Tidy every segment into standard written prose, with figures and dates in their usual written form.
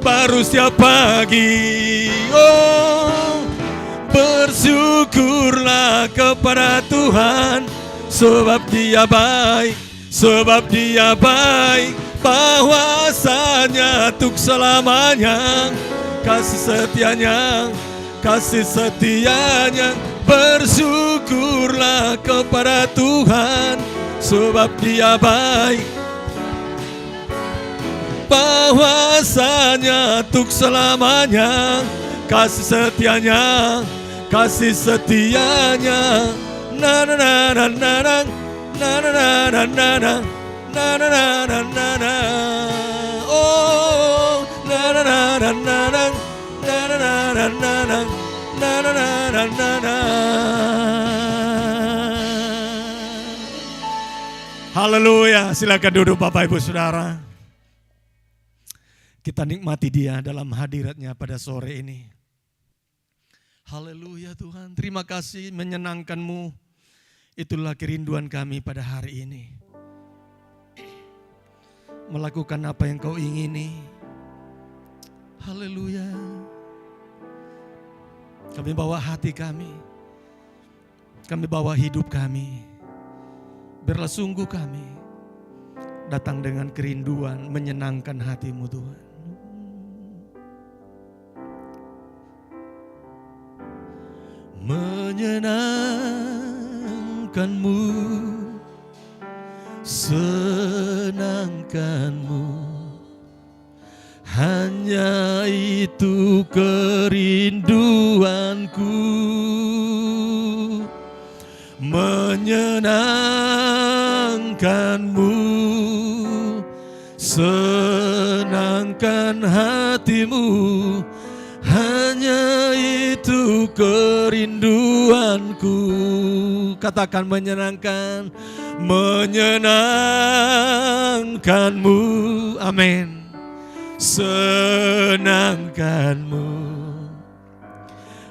baru setiap pagi. Oh, bersyukurlah kepada Tuhan, sebab Dia baik, sebab Dia baik, bahwasanya untuk selamanya. Kasih setianya, bersyukurlah kepada Tuhan, sebab Dia baik, bahwasanya untuk selamanya. Kasih setianya, na na na na na na na na na na na na na na na na. Oh, na na na na na na na na na na na na na. Haleluya. Silakan duduk Bapak Ibu Saudara. Kita nikmati Dia dalam hadiratnya pada sore ini. Haleluya Tuhan, terima kasih menyenangkan-Mu. Itulah kerinduan kami pada hari ini. Melakukan apa yang Kau ingini. Haleluya. Kami bawa hati kami bawa hidup kami. Biarlah sungguh kami datang dengan kerinduan menyenangkan hati-Mu Tuhan. Menyenangkan-Mu, senangkan-Mu, hanya itu kerinduanku. Menyenangkan-Mu, senangkan hati-Mu, hanya itu kerinduanku. Katakan menyenangkan, menyenangkan-Mu, amin. Senangkan-Mu,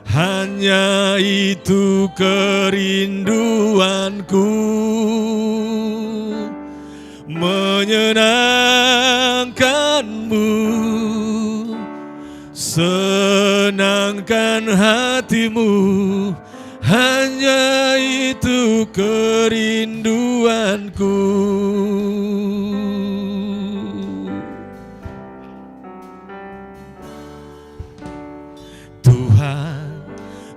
hanya itu kerinduanku. Menyenangkan-Mu, senangkan hati-Mu, hanya itu kerinduanku. Tuhan,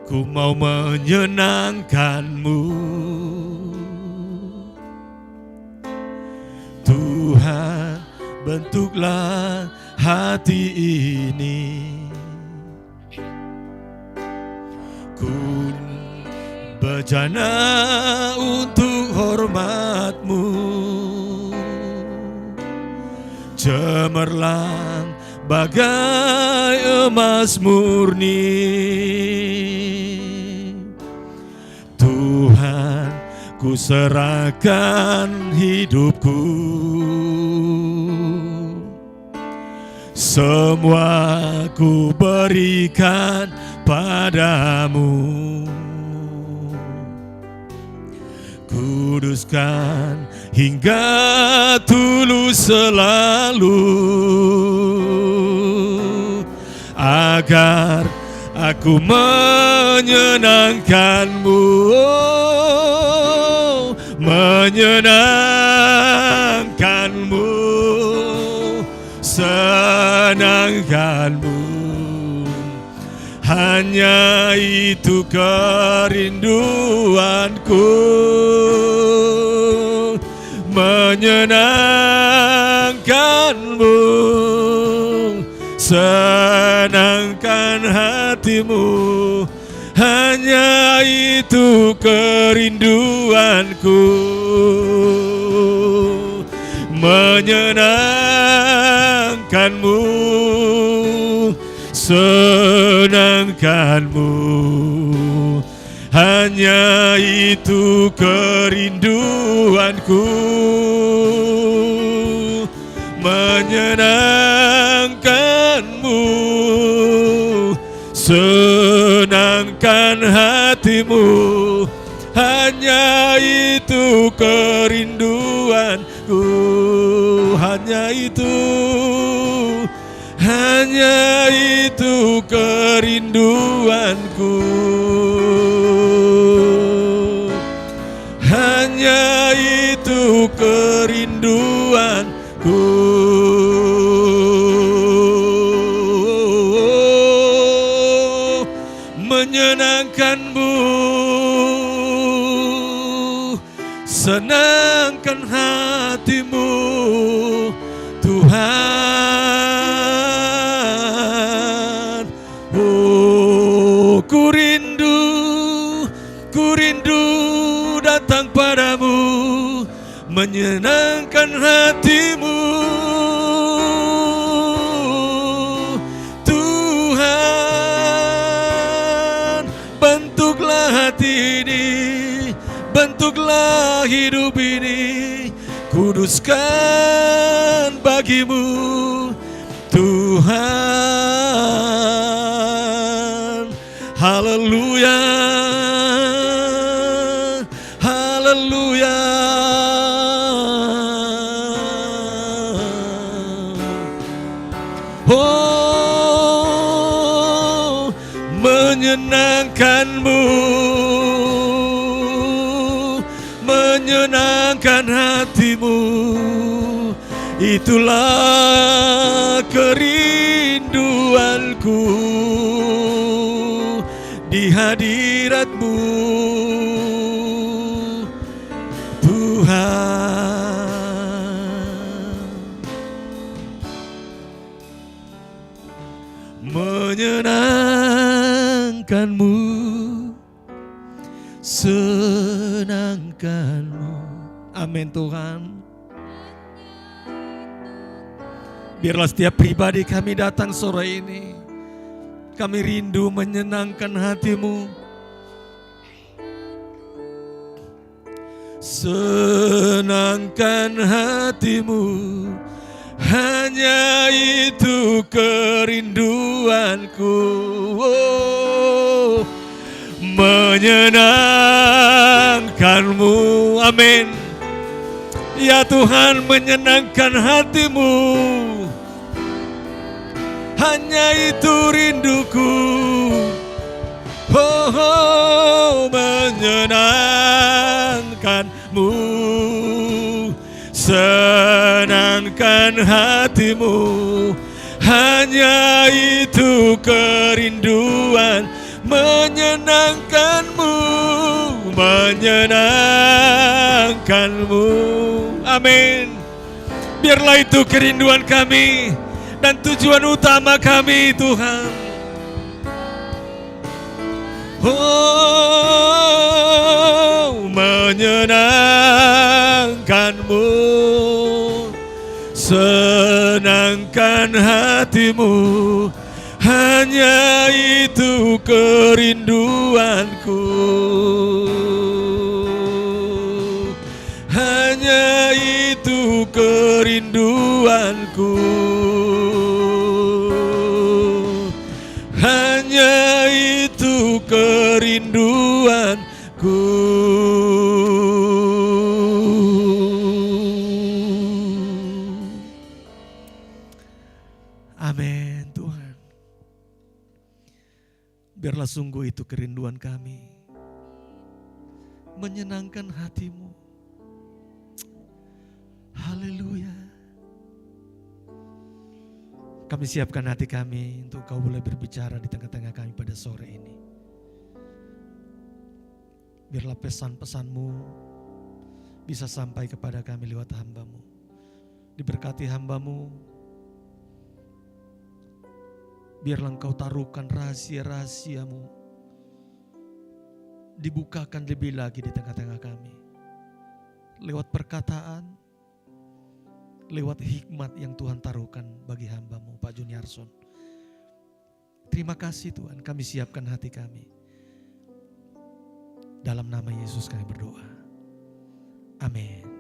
ku mau menyenangkan-Mu. Tuhan, bentuklah hati ini. Ku bejana untuk hormat-Mu, cemerlang bagai emas murni. Tuhan, ku serahkan hidupku, semua ku berikan padamu. Kuduskan hingga tulus selalu, agar aku menyenangkan-Mu. Oh, menyenangkan-Mu, senangkan-Mu, hanya itu kerinduanku. Menyenangkan-Mu, senangkan hati-Mu, hanya itu kerinduanku. Menyenangkan-Mu, senangkan-Mu, hanya itu kerinduanku. Menyenangkan-Mu, senangkan hati-Mu, hanya itu kerinduanku. Hanya itu, hanya itu kerinduanku. Hanya itu kerinduanku. Menyenangkanmu, senangkan hatimu, Tuhan. Oh, ku rindu datang padamu, menyenangkan hatimu, Tuhan. Bentuklah hati ini, bentuklah hidup ini, kuduskan bagimu, Tuhan. Haleluya, haleluya. Oh, menyenangkanmu, menyenangkan hatimu, itulah kerinduanku di hadiratmu, Tuhan. Menyenangkanmu, senangkanmu. Amin Tuhan. Biarlah setiap pribadi kami datang sore ini, kami rindu menyenangkan hatimu. Senangkan hatimu, hanya itu kerinduanku. Oh, menyenangkanmu, amin. Ya Tuhan, menyenangkan hatimu, hanya itu rinduku. Oh, oh, menyenangkanmu, senangkan hatimu, hanya itu kerinduan. Menyenangkanmu, menyenangkanmu, amin. Biarlah itu kerinduan kami dan tujuan utama kami, Tuhan. Oh, menyenangkanmu, senangkan hatimu, hanya itu kerinduanku. Hanya itu kerinduanku. Hanya itu kerinduanku. Amin Tuhan. Biarlah sungguh itu kerinduan kami, menyenangkan hatimu. Haleluya. Kami siapkan hati kami untuk kau boleh berbicara di tengah-tengah kami pada sore ini. Biarlah pesan-pesanmu bisa sampai kepada kami lewat hamba-Mu. Diberkati hamba-Mu. Biarlah Engkau taruhkan rahasia-rahasiamu, dibukakan lebih lagi di tengah-tengah kami. Lewat perkataan, lewat hikmat yang Tuhan taruhkan bagi hamba-Mu, Pak Juniarson. Terima kasih Tuhan, kami siapkan hati kami. Dalam nama Yesus kami berdoa. Amin.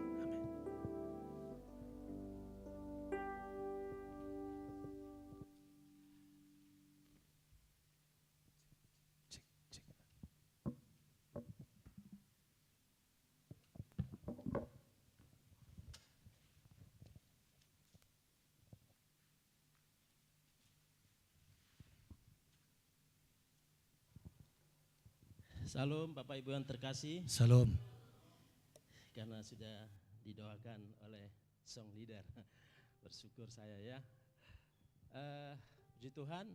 Salam Bapak Ibu yang terkasih, Salam. karena sudah didoakan oleh song leader, bersyukur saya ya. Puji Tuhan,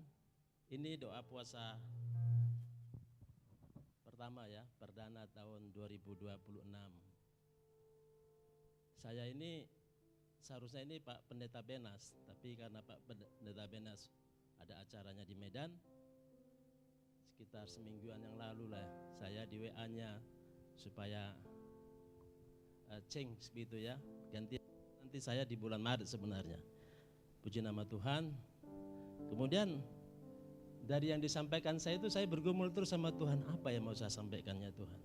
ini doa puasa pertama ya, perdana tahun 2026. Saya ini seharusnya ini Pak Pendeta Benas, tapi karena Pak Pendeta Benas ada acaranya di Medan, sekitar semingguan yang lalu lah saya di WA-nya supaya change gitu ya, ganti nanti saya di bulan Maret sebenarnya. Puji nama Tuhan. Kemudian dari yang disampaikan saya itu saya bergumul terus sama Tuhan, apa yang mau saya sampaikannya Tuhan.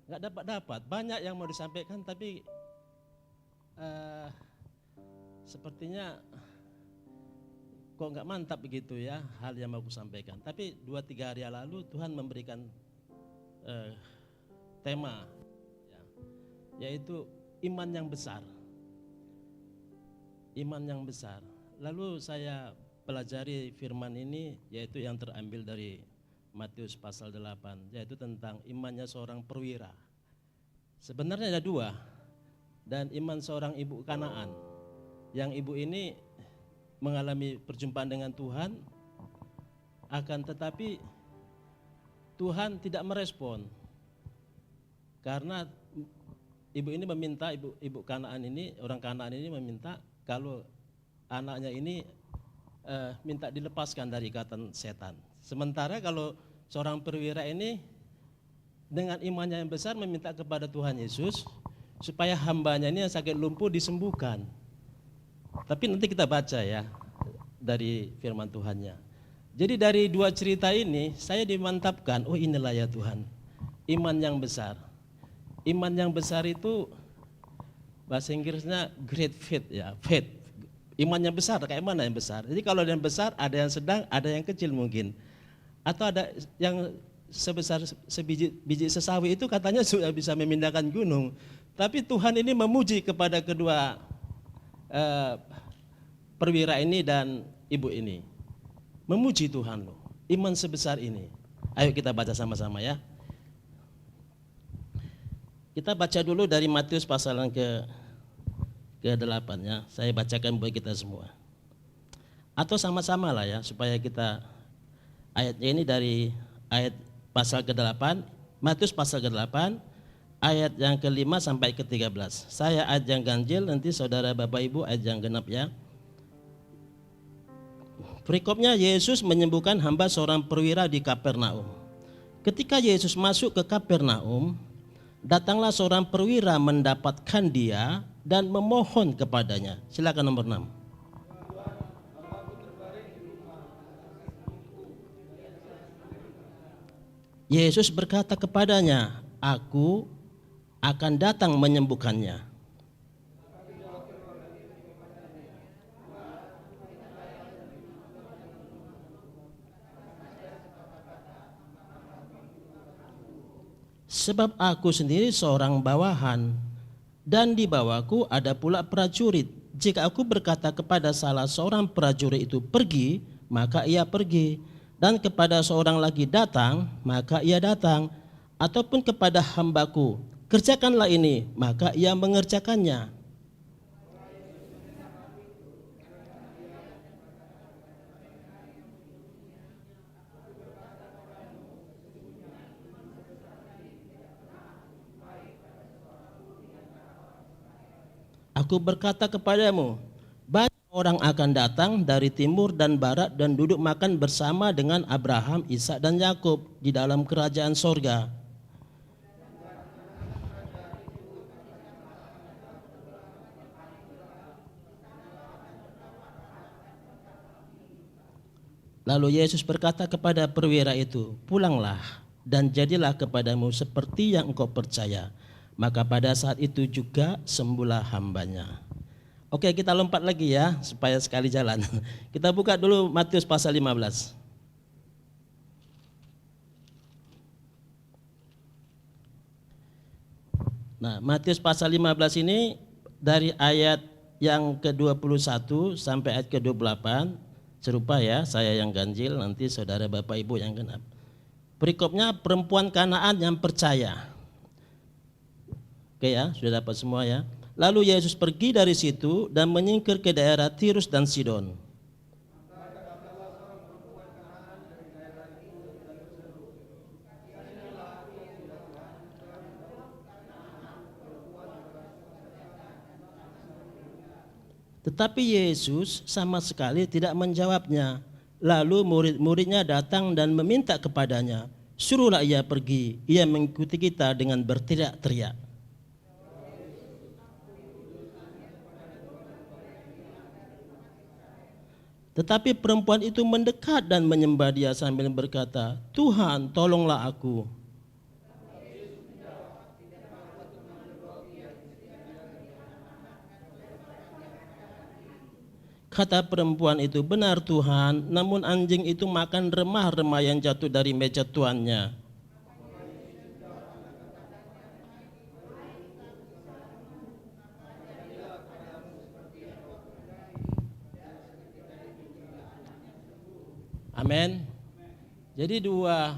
Nggak dapat, banyak yang mau disampaikan tapi sepertinya kok nggak mantap begitu ya hal yang mau aku sampaikan. Tapi 2-3 hari lalu Tuhan memberikan tema ya, yaitu iman yang besar. Iman yang besar. Lalu saya pelajari firman ini yaitu yang terambil dari Matius pasal 8, yaitu tentang imannya seorang perwira. Sebenarnya ada 2, dan iman seorang ibu Kanaan. Yang ibu ini mengalami perjumpaan dengan Tuhan, akan tetapi Tuhan tidak merespon. Karena ibu ini meminta, ibu Kanaan ini, orang Kanaan ini meminta kalau anaknya ini minta dilepaskan dari ikatan setan. Sementara kalau seorang perwira ini dengan imannya yang besar meminta kepada Tuhan Yesus supaya hambanya ini yang sakit lumpuh disembuhkan. Tapi nanti kita baca ya dari firman Tuhannya. Jadi dari 2 cerita ini saya dimantapkan, oh inilah ya Tuhan, iman yang besar. Iman yang besar itu bahasa Inggrisnya great faith ya, faith. Iman yang besar, kayak mana yang besar? Jadi kalau yang besar ada yang sedang, ada yang kecil mungkin. Atau ada yang sebesar biji sesawi itu katanya sudah bisa memindahkan gunung. Tapi Tuhan ini memuji kepada kedua perwira ini dan ibu ini. Memuji Tuhan loh, iman sebesar ini. Ayo kita baca sama-sama ya. Kita baca dulu dari Matius pasal yang ke-8 ya. Saya bacakan buat kita semua. Atau sama-sama lah ya, supaya kita ayatnya ini dari ayat pasal ke-8, Matius pasal ke-8, ayat yang ke-5 sampai ke-13. Saya ayat yang ganjil, nanti saudara Bapak Ibu ayat yang genap ya. Perikopnya Yesus menyembuhkan hamba seorang perwira di Kapernaum. Ketika Yesus masuk ke Kapernaum, datanglah seorang perwira mendapatkan dia dan memohon kepadanya. Silakan nomor 6. Yesus berkata kepadanya, aku akan datang menyembuhkannya. Sebab aku sendiri seorang bawahan, dan di bawahku ada pula prajurit. Jika aku berkata kepada salah seorang prajurit itu pergi, maka ia pergi. Dan kepada seorang lagi datang, maka ia datang. Ataupun kepada hambaku, kerjakanlah ini, maka ia mengerjakannya. Aku berkata kepadamu, banyak orang akan datang dari timur dan barat dan duduk makan bersama dengan Abraham, Ishak dan Yakub di dalam kerajaan sorga. Lalu Yesus berkata kepada perwira itu, pulanglah dan jadilah kepadamu seperti yang engkau percaya. Maka pada saat itu juga sembuhlah hambanya. Oke, kita lompat lagi ya supaya sekali jalan. Kita buka dulu Matius pasal 15. Nah, Matius pasal 15 ini dari ayat yang ke-21 sampai ayat ke-28. Serupa ya, saya yang ganjil, nanti saudara Bapak Ibu yang genap. Perikopnya perempuan Kanaan yang percaya. Oke ya, sudah dapat semua ya. Lalu Yesus pergi dari situ dan menyingkir ke daerah Tirus dan Sidon. Tetapi Yesus sama sekali tidak menjawabnya. Lalu murid-muridnya datang dan meminta kepadanya, suruhlah ia pergi. Ia mengikuti kita dengan berteriak-teriak. Tetapi perempuan itu mendekat dan menyembah dia sambil berkata, Tuhan, tolonglah aku. Kata perempuan itu, benar Tuhan, namun anjing itu makan remah-remah yang jatuh dari meja tuannya. Amin. Jadi dua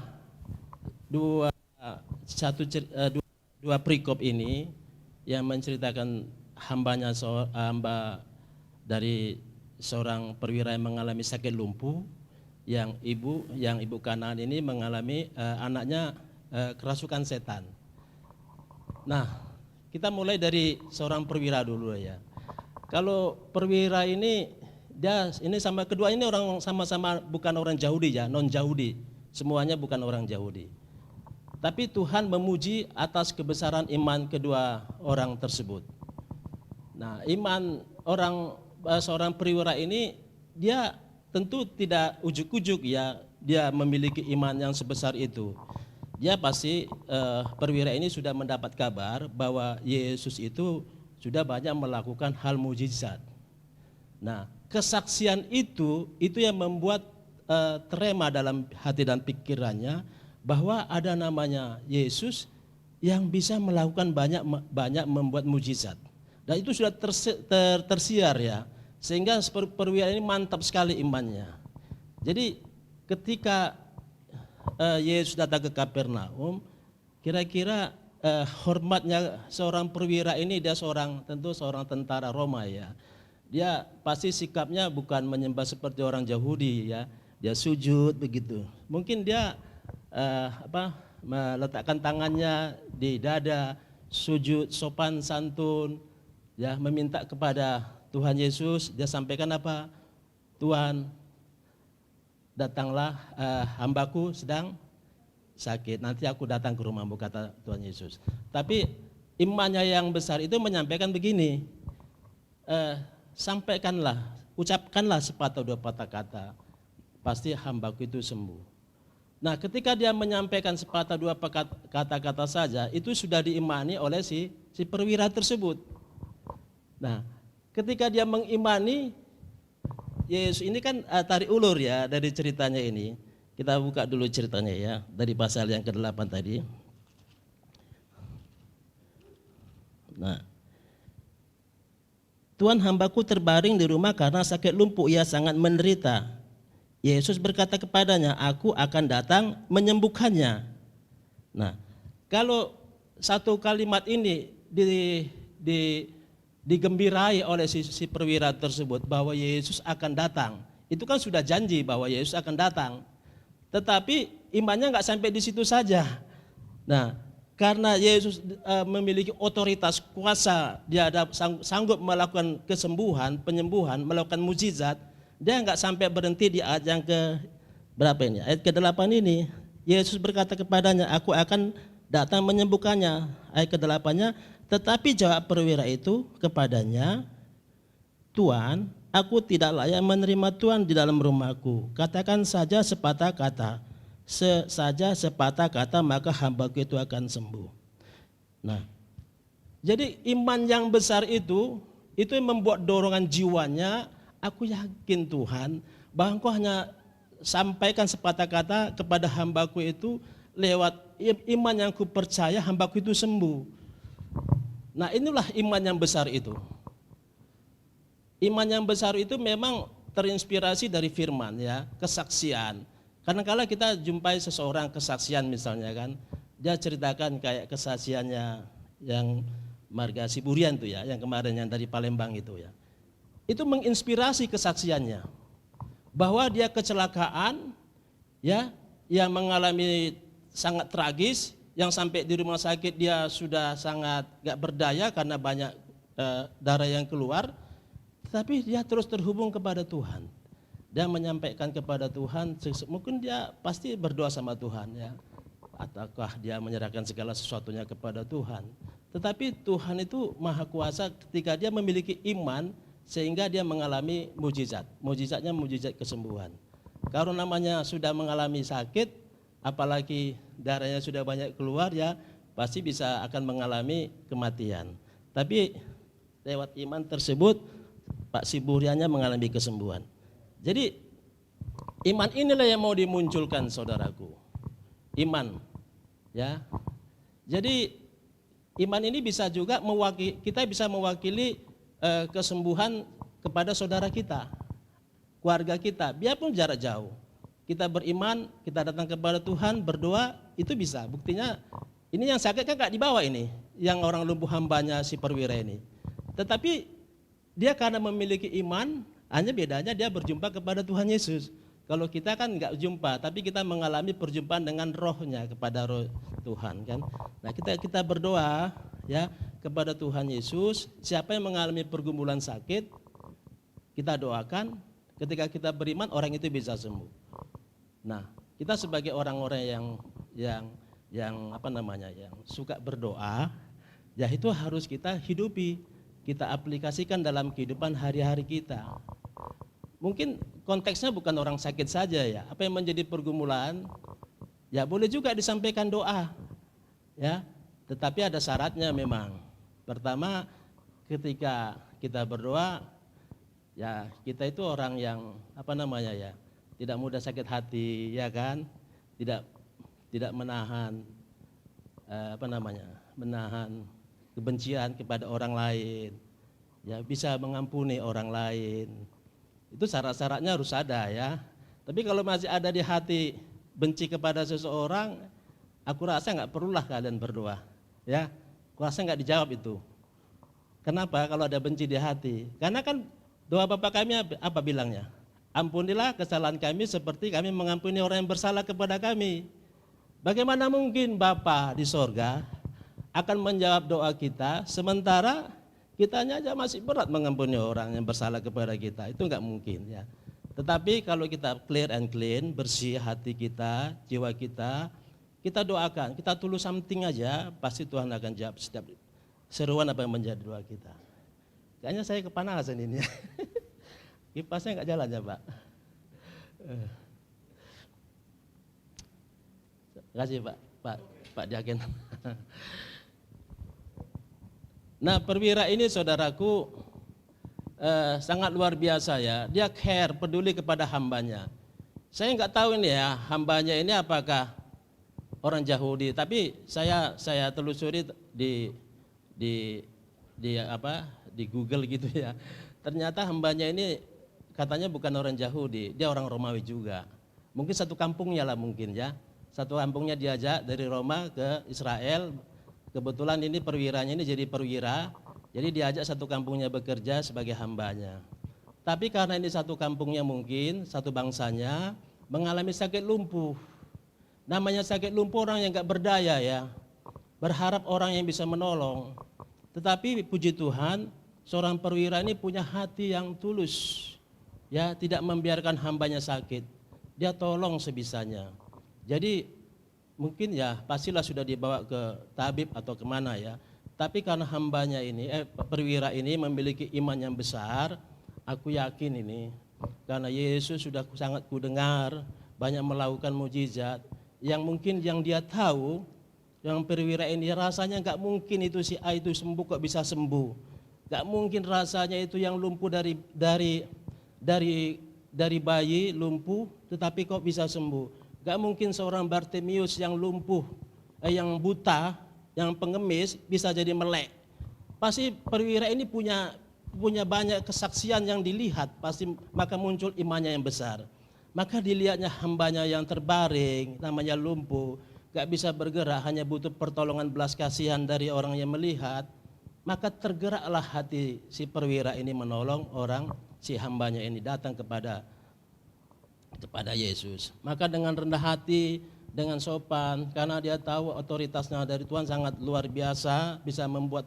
perikop ini yang menceritakan hamba dari seorang perwira yang mengalami sakit lumpuh, yang ibu Kanaan ini mengalami anaknya kerasukan setan. Nah, kita mulai dari seorang perwira dulu ya. Kalau perwira ini ini sama kedua ini orang sama-sama bukan orang Yahudi ya, non Yahudi. Semuanya bukan orang Yahudi. Tapi Tuhan memuji atas kebesaran iman kedua orang tersebut. Nah, iman seorang perwira ini dia tentu tidak ujuk-ujuk ya, dia memiliki iman yang sebesar itu. Dia pasti perwira ini sudah mendapat kabar bahwa Yesus itu sudah banyak melakukan hal mujizat. Nah, kesaksian itu yang membuat terema dalam hati dan pikirannya bahwa ada namanya Yesus yang bisa melakukan banyak membuat mujizat. Dan itu sudah tersiar ya, sehingga perwira ini mantap sekali imannya. Jadi ketika Yesus datang ke Kapernaum, kira-kira hormatnya seorang perwira ini, dia tentu seorang tentara Roma ya. Dia pasti sikapnya bukan menyembah seperti orang Yahudi ya, dia sujud begitu. Mungkin dia meletakkan tangannya di dada, sujud sopan santun, ya, meminta kepada Tuhan Yesus. Dia sampaikan apa? Tuhan, datanglah, hambaku sedang sakit, nanti aku datang ke rumahmu, kata Tuhan Yesus. Tapi imannya yang besar itu menyampaikan begini, ucapkanlah sepatah dua patah kata, pasti hambaku itu sembuh. Nah, ketika dia menyampaikan sepatah dua kata-kata saja, itu sudah diimani oleh si perwira tersebut. Nah, ketika dia mengimani, Yesus ini kan tarik ulur ya dari ceritanya ini. Kita buka dulu ceritanya ya, dari pasal yang ke-8 tadi. Nah, Tuhan, hambaku terbaring di rumah karena sakit lumpuh, ia sangat menderita. Yesus berkata kepadanya, aku akan datang menyembuhkannya. Nah, kalau satu kalimat ini digembirai oleh si perwira tersebut bahwa Yesus akan datang, itu kan sudah janji bahwa Yesus akan datang. Tetapi imannya nggak sampai di situ saja. Nah, karena Yesus memiliki otoritas kuasa, dia sanggup melakukan penyembuhan, melakukan mujizat. Dia nggak sampai berhenti di ayat yang ayat ke-8 ini. Yesus berkata kepadanya, aku akan datang menyembuhkannya. Ayat ke-8-nya, tetapi jawab perwira itu kepadanya, Tuhan, aku tidak layak menerima Tuhan di dalam rumahku. Katakan saja sepatah kata, maka hambaku itu akan sembuh. Nah, jadi iman yang besar itu yang membuat dorongan jiwanya, aku yakin Tuhan bahwa Engkau hanya sampaikan sepatah kata kepada hambaku itu, lewat iman yang ku percaya hambaku itu sembuh. Nah, inilah iman yang besar itu. Iman yang besar itu memang terinspirasi dari firman ya, kesaksian. Kadang-kala kita jumpai seseorang kesaksian misalnya kan, dia ceritakan kayak kesaksiannya yang Marga Siburian tuh ya, yang kemarin yang dari Palembang itu ya. Itu menginspirasi kesaksiannya bahwa dia kecelakaan ya, yang mengalami sangat tragis, yang sampai di rumah sakit dia sudah sangat gak berdaya karena banyak darah yang keluar, tapi dia terus terhubung kepada Tuhan. Dia menyampaikan kepada Tuhan, mungkin dia pasti berdoa sama Tuhan ya, ataukah dia menyerahkan segala sesuatunya kepada Tuhan. Tetapi Tuhan itu maha kuasa ketika dia memiliki iman sehingga dia mengalami mujizat. Mujizatnya mujizat kesembuhan. Kalau namanya sudah mengalami sakit, apalagi darahnya sudah banyak keluar ya, pasti bisa akan mengalami kematian. Tapi lewat iman tersebut Pak Siburiannya mengalami kesembuhan. Jadi iman inilah yang mau dimunculkan saudaraku. Iman ya. Jadi iman ini bisa juga mewakili, kita bisa mewakili kesembuhan kepada saudara kita, keluarga kita, biarpun jarak jauh. Kita beriman, kita datang kepada Tuhan, berdoa, itu bisa. Buktinya ini yang sakit kan gak dibawa ini, yang orang lumpuh hambanya si perwira ini. Tetapi dia karena memiliki iman, hanya bedanya dia berjumpa kepada Tuhan Yesus. Kalau kita kan nggak jumpa, tapi kita mengalami perjumpaan dengan rohnya kepada roh Tuhan kan. Nah kita berdoa ya kepada Tuhan Yesus. Siapa yang mengalami pergumulan sakit, kita doakan. Ketika kita beriman, orang itu bisa sembuh. Nah kita sebagai orang-orang yang apa namanya, yang suka berdoa, ya itu harus kita hidupi, kita aplikasikan dalam kehidupan hari-hari kita. Mungkin konteksnya bukan orang sakit saja ya. Apa yang menjadi pergumulan, ya boleh juga disampaikan doa. Ya, tetapi ada syaratnya memang. Pertama, ketika kita berdoa, ya kita itu orang yang apa namanya ya, tidak mudah sakit hati, ya kan? Tidak menahan menahan kebencian kepada orang lain. Ya, bisa mengampuni orang lain. Itu syarat-syaratnya harus ada ya. Tapi kalau masih ada di hati benci kepada seseorang, aku rasa nggak perlulah kalian berdoa. Ya, aku rasa nggak dijawab itu. Kenapa? Kalau ada benci di hati. Karena kan doa Bapa kami apa bilangnya? Ampunilah kesalahan kami seperti kami mengampuni orang yang bersalah kepada kami. Bagaimana mungkin Bapa di sorga akan menjawab doa kita sementara kitanya aja masih berat mengampuni orang yang bersalah kepada kita, itu enggak mungkin ya. Tetapi kalau kita clear and clean, bersih hati kita, jiwa kita doakan, kita tulus something aja, pasti Tuhan akan jawab setiap seruan apa yang menjadi doa kita. Kayaknya saya kepanasan ini ya. Kipasnya enggak jalan ya Pak. Terima kasih Pak Diaken. Nah perwira ini saudaraku sangat luar biasa ya. Dia care, peduli kepada hambanya. Saya nggak tahu ini ya, hambanya ini apakah orang Yahudi. Tapi saya telusuri di Google gitu ya. Ternyata hambanya ini katanya bukan orang Yahudi, dia orang Romawi juga. Mungkin satu kampungnya lah mungkin ya. Satu kampungnya diajak dari Roma ke Israel. Kebetulan ini perwiranya ini jadi perwira, jadi diajak satu kampungnya bekerja sebagai hambanya. Tapi karena ini satu kampungnya mungkin, satu bangsanya mengalami sakit lumpuh. Namanya sakit lumpuh orang yang gak berdaya ya, berharap orang yang bisa menolong. Tetapi puji Tuhan, seorang perwira ini punya hati yang tulus, ya tidak membiarkan hambanya sakit. Dia tolong sebisanya. Jadi mungkin ya pastilah sudah dibawa ke tabib atau kemana ya. Tapi karena hambanya ini, perwira ini memiliki iman yang besar, aku yakin ini karena Yesus sudah sangat kudengar banyak melakukan mujizat yang mungkin yang dia tahu, yang perwira ini rasanya nggak mungkin itu si A itu sembuh kok bisa sembuh, nggak mungkin rasanya itu yang lumpuh dari bayi lumpuh tetapi kok bisa sembuh. Gak mungkin seorang Bartimius yang lumpuh, yang buta, yang pengemis bisa jadi melek. Pasti perwira ini punya banyak kesaksian yang dilihat, pasti maka muncul imannya yang besar. Maka dilihatnya hambanya yang terbaring, namanya lumpuh, gak bisa bergerak, hanya butuh pertolongan belas kasihan dari orang yang melihat. Maka tergeraklah hati si perwira ini menolong orang, si hambanya ini datang kepada Yesus. Maka dengan rendah hati, dengan sopan, karena dia tahu otoritasnya dari Tuhan sangat luar biasa, bisa membuat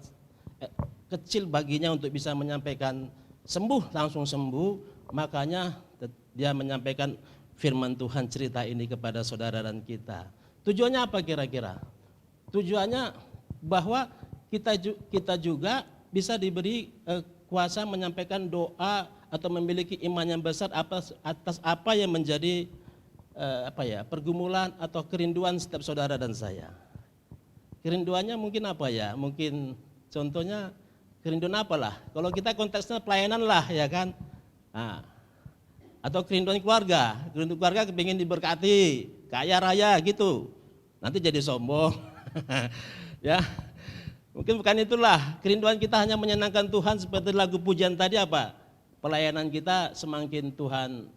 kecil baginya untuk bisa menyampaikan sembuh, langsung sembuh. Makanya dia menyampaikan firman Tuhan cerita ini kepada saudara dan kita. Tujuannya apa kira-kira? Tujuannya bahwa kita juga bisa diberi kuasa menyampaikan doa atau memiliki iman yang besar atas apa yang menjadi pergumulan atau kerinduan setiap saudara dan saya. Kerinduannya mungkin apa ya? Mungkin contohnya kerinduan apalah? Kalau kita konteksnya pelayanan lah, ya kan? Nah, atau kerinduan keluarga kepingin diberkati, kaya raya gitu. Nanti jadi sombong. Ya. Mungkin bukan itulah. Kerinduan kita hanya menyenangkan Tuhan seperti lagu pujian tadi apa? Pelayanan kita semakin Tuhan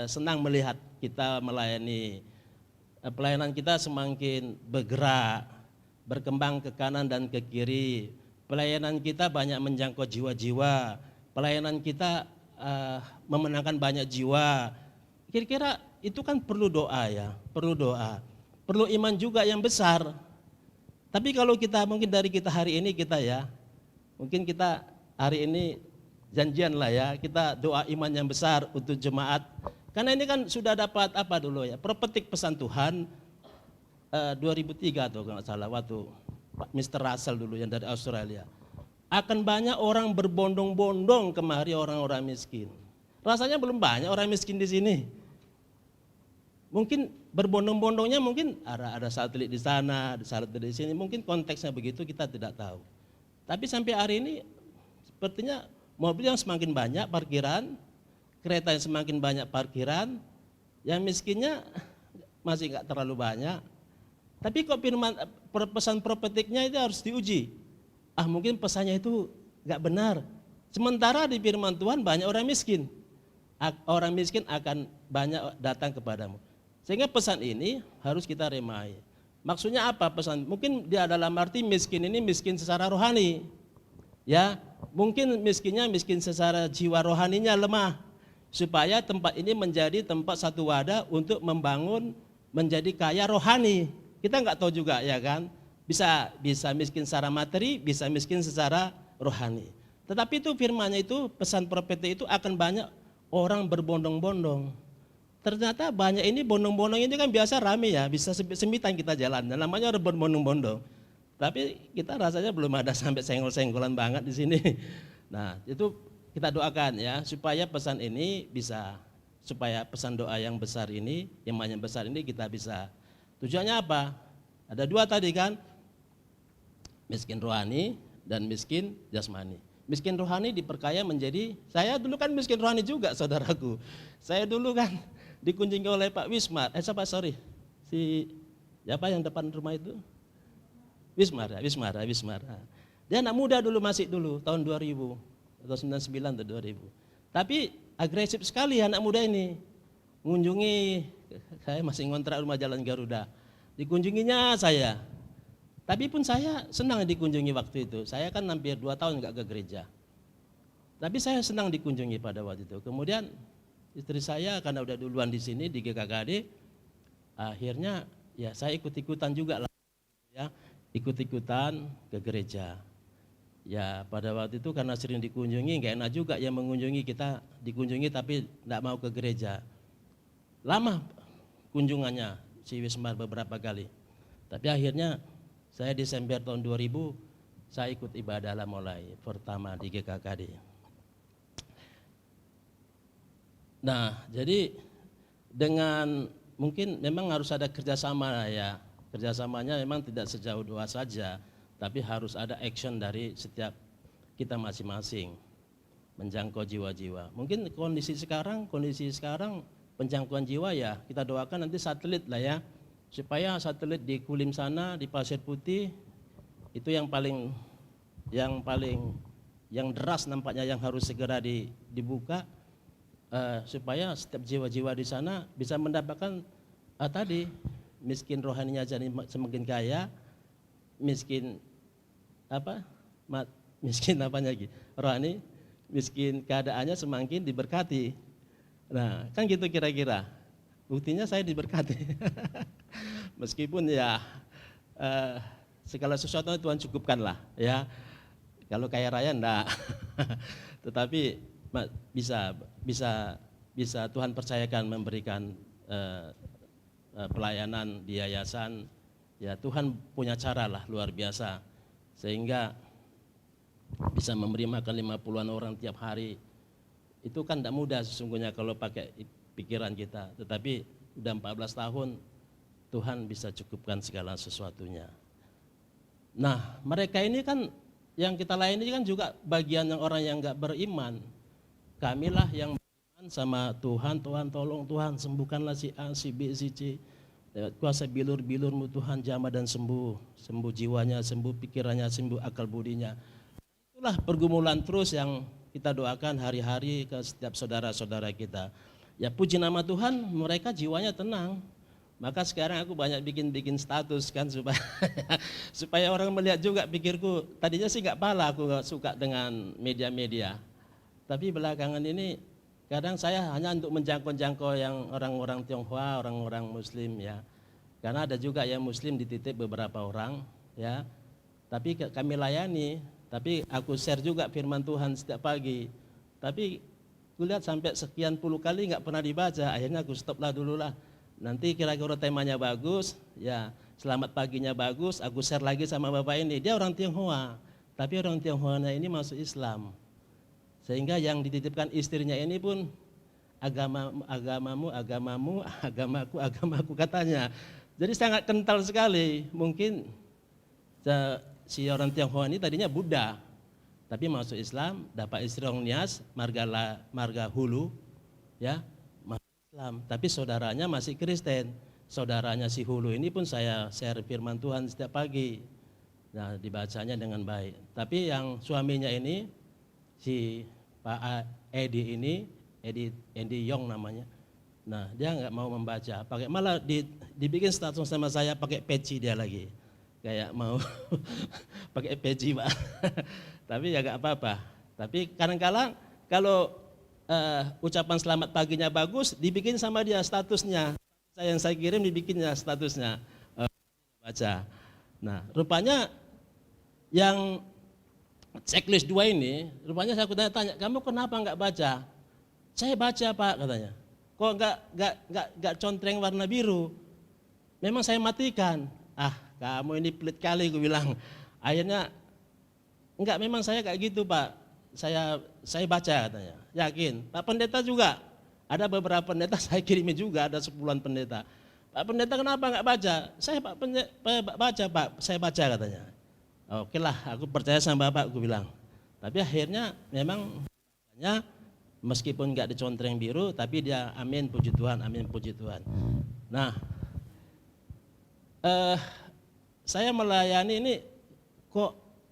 senang melihat kita melayani. Pelayanan kita semakin bergerak, berkembang ke kanan dan ke kiri. Pelayanan kita banyak menjangkau jiwa-jiwa. Pelayanan kita memenangkan banyak jiwa. Kira-kira itu kan perlu doa ya, perlu doa. Perlu iman juga yang besar. Tapi kalau kita mungkin dari kita hari ini mungkin kita hari ini janjian lah ya, kita doa iman yang besar untuk jemaat. Karena ini kan sudah dapat apa dulu ya, prophetic pesan Tuhan 2003 atau kalau nggak salah waktu Pak Mr. Russell dulu yang dari Australia. Akan banyak orang berbondong-bondong kemari orang-orang miskin. Rasanya belum banyak orang miskin di sini. Mungkin berbondong-bondongnya mungkin ada satelit di sana, ada satelit di sini. Mungkin konteksnya begitu kita tidak tahu. Tapi sampai hari ini sepertinya mobil yang semakin banyak parkiran, kereta yang semakin banyak parkiran, yang miskinnya masih nggak terlalu banyak. Tapi kok pesan profetiknya itu harus diuji. Mungkin pesannya itu nggak benar. Sementara di firman Tuhan banyak orang miskin. Orang miskin akan banyak datang kepadamu. Sehingga pesan ini harus kita remai. Maksudnya apa pesan? Mungkin dia dalam arti miskin ini miskin secara rohani. Ya, mungkin miskinnya miskin secara jiwa rohaninya lemah. Supaya tempat ini menjadi tempat satu wadah untuk membangun menjadi kaya rohani. Kita nggak tahu juga ya kan, bisa miskin secara materi, bisa miskin secara rohani. Tetapi itu firman-Nya itu, pesan profetik itu akan banyak orang berbondong-bondong. Ternyata banyak ini bondong-bondong ini kan biasa rame ya, bisa semitan kita jalan. Dan namanya orang berbondong-bondong. Tapi kita rasanya belum ada sampai senggol-senggolan banget di sini. Nah itu kita doakan ya, supaya pesan ini bisa, supaya pesan doa yang besar ini, iman yang besar ini kita bisa. Tujuannya apa? Ada dua tadi kan, miskin rohani dan miskin jasmani. Miskin rohani diperkaya menjadi, saya dulu kan miskin rohani juga saudaraku. Saya dulu kan dikunjungi oleh Pak Wismar, siapa yang depan rumah itu? Wismar. Dia anak muda dulu, masih dulu, tahun 2000, atau 99 atau 2000. Tapi agresif sekali anak muda ini. Mengunjungi, saya masih ngontrak rumah Jalan Garuda. Dikunjunginya saya. Tapi pun saya senang dikunjungi waktu itu. Saya kan hampir 2 tahun enggak ke gereja. Tapi saya senang dikunjungi pada waktu itu. Kemudian istri saya karena udah duluan di sini di GKKD, akhirnya ya saya ikut-ikutan juga lah. Ya, ikut-ikutan ke gereja. Ya pada waktu itu karena sering dikunjungi, enggak enak juga yang mengunjungi kita, dikunjungi tapi enggak mau ke gereja. Lama kunjungannya si Wismar beberapa kali. Tapi akhirnya saya Desember tahun 2000 saya ikut ibadah lah mulai pertama di GKKD. Nah, jadi dengan mungkin memang harus ada kerjasama ya. Kerjasamanya memang tidak sejauh doa saja, tapi harus ada action dari setiap kita masing-masing menjangkau jiwa-jiwa. Mungkin kondisi sekarang penjangkauan jiwa ya kita doakan nanti satelit lah ya, supaya satelit di Kulim sana, di Pasir Putih itu yang deras nampaknya yang harus segera dibuka. supaya setiap jiwa-jiwa di sana bisa mendapatkan tadi miskin rohaninya jadi semakin kaya, miskin apa miskin apanya lagi rohani, miskin keadaannya semakin diberkati. Nah kan gitu kira-kira, buktinya saya diberkati. Meskipun ya segala sesuatu Tuhan cukupkan lah ya, kalau kaya raya enggak. Tetapi bisa Tuhan percayakan memberikan pelayanan di yayasan, ya Tuhan punya cara lah luar biasa, sehingga bisa memberi makan 50-an orang tiap hari. Itu kan tidak mudah sesungguhnya kalau pakai pikiran kita, tetapi udah 14 tahun Tuhan bisa cukupkan segala sesuatunya. Nah mereka ini kan yang kita layani kan juga bagian yang orang yang enggak beriman. Kamilah yang beriman sama Tuhan, Tuhan tolong, Tuhan sembuhkanlah si A, si B, si C. Lewat kuasa bilur-bilurmu Tuhan jamah dan sembuh. Sembuh jiwanya, sembuh pikirannya, sembuh akal budinya. Itulah pergumulan terus yang kita doakan hari-hari ke setiap saudara-saudara kita. Ya puji nama Tuhan, mereka jiwanya tenang. Maka sekarang aku banyak bikin status kan supaya orang melihat juga pikirku. Tadinya sih gak pala, aku gak suka dengan media-media. Tapi belakangan ini kadang saya hanya untuk menjangkau yang orang-orang Tionghoa, orang-orang Muslim ya. Karena ada juga yang Muslim dititip beberapa orang ya. Tapi kami layani, tapi aku share juga firman Tuhan setiap pagi. Tapi aku lihat sampai sekian puluh kali nggak pernah dibaca, akhirnya aku stop lah dulu lah. Nanti kira-kira temanya bagus, ya selamat paginya bagus, aku share lagi sama bapak ini. Dia orang Tionghoa, tapi orang Tionghoa ini masuk Islam. Sehingga yang dititipkan istrinya ini pun agamamu, agamaku katanya. Jadi sangat kental sekali. Mungkin si orang Tionghoa ini tadinya Buddha, tapi masuk Islam, dapat istri orang Nias, marga Hulu, ya masuk Islam. Tapi saudaranya masih Kristen. Saudaranya si Hulu ini pun saya share firman Tuhan setiap pagi. Nah dibacanya dengan baik. Tapi yang suaminya ini si Pak Edi ini, Edi Yong namanya. Nah dia nggak mau membaca, pakai malah dibikin status sama saya pakai peci dia lagi, kayak mau pakai peci Pak. Tapi ya nggak apa-apa. Tapi kadang-kala kalau ucapan selamat paginya bagus, dibikin sama dia statusnya. Yang saya kirim dibikinnya statusnya, baca. Nah rupanya yang checklist 2 ini, rupanya saya tanya, kamu kenapa enggak baca? Saya baca Pak katanya. Kok enggak contreng warna biru? Memang saya matikan. Ah kamu ini pelit kali gue bilang. Akhirnya enggak, memang saya kayak gitu Pak. Saya baca katanya. Yakin? Pak Pendeta juga. Ada beberapa pendeta saya kirimi juga, ada 10-an pendeta. Pak Pendeta kenapa enggak baca? Saya Pak Pendeta baca Pak, saya baca katanya. Oke lah, aku percaya sama Bapak, aku bilang. Tapi akhirnya memang meskipun nggak dicontreng biru, tapi dia amin puji Tuhan, amin puji Tuhan. Nah, saya melayani ini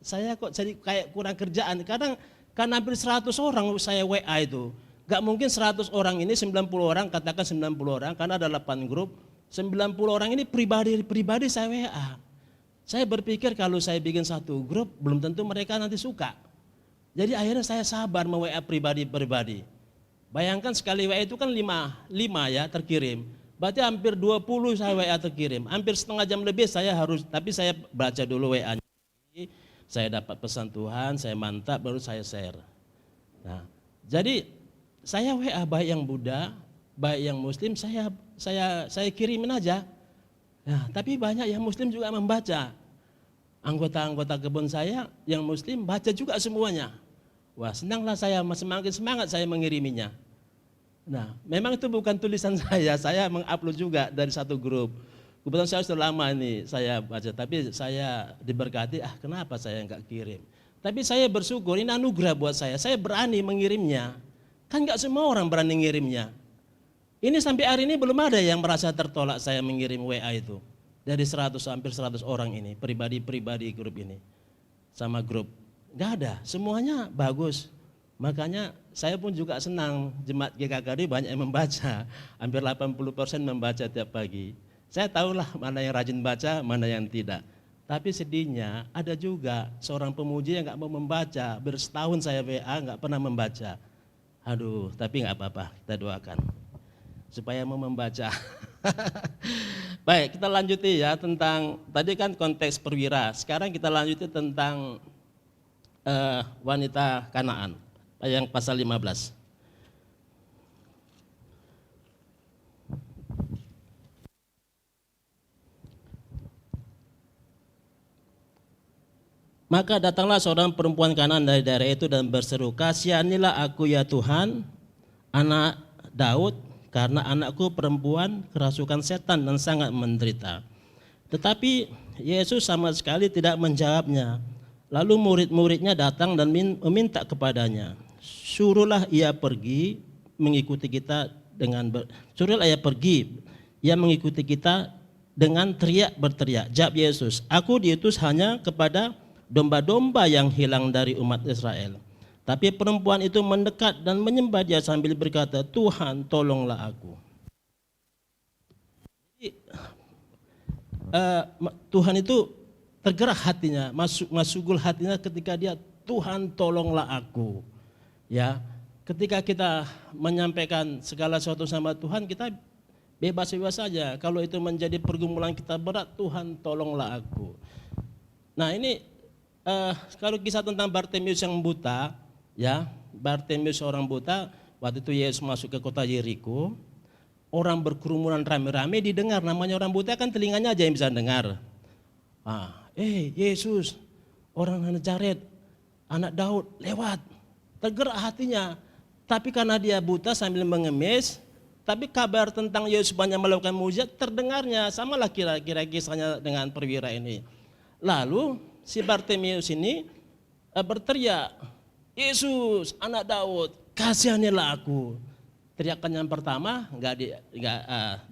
saya kok jadi kayak kurang kerjaan. Kadang kan hampir 100 orang saya WA itu. Gak mungkin 100 orang ini 90 orang, katakan 90 orang, karena ada 8 grup. 90 orang ini pribadi saya WA. Saya berpikir kalau saya bikin satu grup, belum tentu mereka nanti suka. Jadi akhirnya saya sabar me-WA pribadi. Bayangkan sekali WA itu kan 5 ya terkirim. Berarti hampir 20 saya WA terkirim. Hampir setengah jam lebih tapi saya baca dulu WA-nya. Saya dapat pesan Tuhan, saya mantap, baru saya share. Nah, jadi saya WA baik yang Buddha, baik yang Muslim, saya kirimin aja. Nah, tapi banyak yang Muslim juga membaca. Anggota-anggota kebun saya yang Muslim baca juga semuanya. Wah senanglah saya, semakin semangat saya mengiriminya. Nah memang itu bukan tulisan saya mengupload juga dari satu grup. Kebetulan saya sudah lama ini saya baca, tapi saya diberkati, kenapa saya enggak kirim. Tapi saya bersyukur, ini anugerah buat saya berani mengirimnya. Kan enggak semua orang berani ngirimnya. Ini sampai hari ini belum ada yang merasa tertolak saya mengirim WA itu. Dari hampir 100 orang ini, pribadi grup ini. Sama grup, enggak ada, semuanya bagus. Makanya saya pun juga senang jemaat GKKD banyak yang membaca, hampir 80% membaca tiap pagi. Saya tahulah mana yang rajin baca, mana yang tidak. Tapi sedihnya ada juga seorang pemuji yang nggak mau membaca, bersetahun saya WA nggak pernah membaca. Aduh, tapi nggak apa-apa, kita doakan supaya mau membaca. Baik, kita lanjuti ya tentang, tadi kan konteks perwira, sekarang kita lanjuti tentang wanita Kanaan, yang pasal 15. Maka datanglah seorang perempuan Kanaan dari daerah itu dan berseru, "Kasihanilah aku ya Tuhan, anak Daud, karena anakku perempuan kerasukan setan dan sangat menderita." Tetapi Yesus sama sekali tidak menjawabnya. Lalu murid-muridnya datang dan meminta kepadanya, "Suruhlah ia pergi mengikuti kita suruhlah ia pergi, ia mengikuti kita dengan berteriak. Jawab Yesus, "Aku diutus hanya kepada domba-domba yang hilang dari umat Israel." Tapi perempuan itu mendekat dan menyembah dia sambil berkata, "Tuhan, tolonglah aku." Jadi, Tuhan itu tergerak hatinya, masukul hatinya ketika dia, "Tuhan, tolonglah aku." Ya, ketika kita menyampaikan segala sesuatu sama Tuhan, kita bebas-bebas saja. Kalau itu menjadi pergumulan kita berat, "Tuhan, tolonglah aku." Nah, ini kalau kisah tentang Bartimius yang buta, ya, Bartimius orang buta, waktu itu Yesus masuk ke kota Yeriko, orang berkerumunan rame-rame didengar, namanya orang buta kan telinganya aja yang bisa dengar. Yesus, orang Nazaret, anak Daud, lewat. Tergerak hatinya, tapi karena dia buta sambil mengemis, tapi kabar tentang Yesus banyak melakukan mujizat terdengarnya. Samalah kira-kira kisahnya dengan perwira ini. Lalu si Bartimius ini berteriak, "Yesus, anak Daud, kasihanilah aku." Teriakan yang pertama nggak